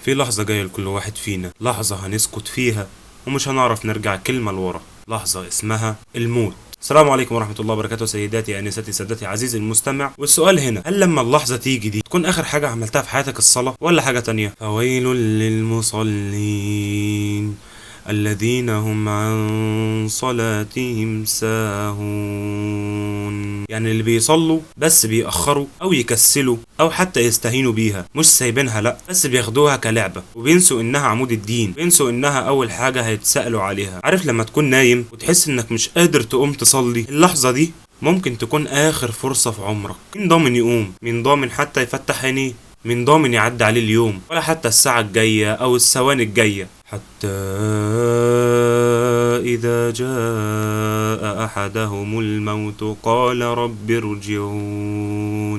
في لحظة جاية لكل واحد فينا، لحظة هنسكت فيها ومش هنعرف نرجع كلمة لورا، لحظة اسمها الموت. السلام عليكم ورحمة الله وبركاته، سيداتي أنساتي سادتي عزيزي المستمع. والسؤال هنا، هل لما اللحظة تيجي دي تكون آخر حاجة عملتها في حياتك الصلاة ولا حاجة تانية؟ فويل للمصلين الذين هم عن صلاتهم ساهون. يعني اللي بيصلوا بس بيأخروا أو يكسلوا أو حتى يستهينوا بيها، مش سايبينها لأ، بس بياخدوها كلعبة وبينسوا إنها عمود الدين، بينسوا إنها أول حاجة هيتسألوا عليها. عارف لما تكون نايم وتحس إنك مش قادر تقوم تصلي، اللحظة دي ممكن تكون آخر فرصة في عمرك. مين ضامن يقوم؟ مين ضامن حتى يفتح عينيه؟ مين ضامن يعدي عليه اليوم ولا حتى الساعة الجاية أو الثواني الجاية؟ حتى إذا جاء أحدهم الموت قال رب ارجعون.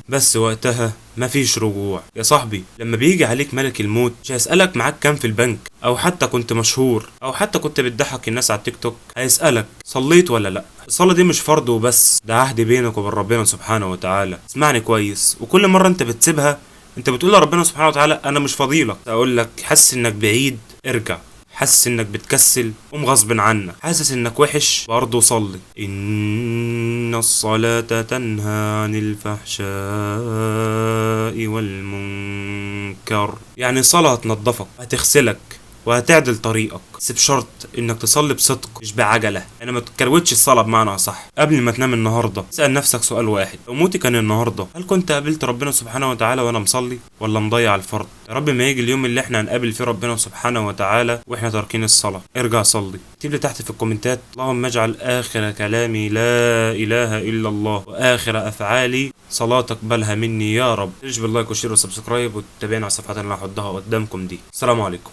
بس وقتها مفيش رجوع يا صاحبي. لما بيجي عليك ملك الموت مش هيسألك معاك كام في البنك، أو حتى كنت مشهور، أو حتى كنت بتضحك الناس على التيك توك. هيسألك صليت ولا لأ. الصلاة دي مش فرض وبس، ده عهد بينك وبين ربنا سبحانه وتعالى. اسمعني كويس، وكل مرة انت بتسيبها انت بتقول لربنا سبحانه وتعالى انا مش فضيلك. اقول لك، حاسس انك بعيد ارجع، حاسس انك بتكسل قوم غصب عنك، حاسس انك وحش برضه صلي. ان الصلاة تنهى عن الفحشاء والمنكر. يعني الصلاة هتنضفك، هتغسلك وهتعدل طريقك، بس بشرط انك تصلي بصدق مش بعجله. انا ما تكروتش الصلاه بمعنى صح. قبل ما تنام النهارده اسال نفسك سؤال واحد، لو موتي كان النهارده هل كنت قابلت ربنا سبحانه وتعالى وانا مصلي ولا مضيع الفرض؟ يا رب ما يجي اليوم اللي احنا هنقابل فيه ربنا سبحانه وتعالى واحنا تاركين الصلاه. ارجع صلي. اكتب لي تحت في الكومنتات اللهم اجعل اخر كلامي لا اله الا الله واخر افعالي صلاه تقبلها مني يا رب. تشجع باللايك وشير وسبسكرايب وتتابعنا على الصفحات اللي انا هحطها قدامكم دي. السلام عليكم.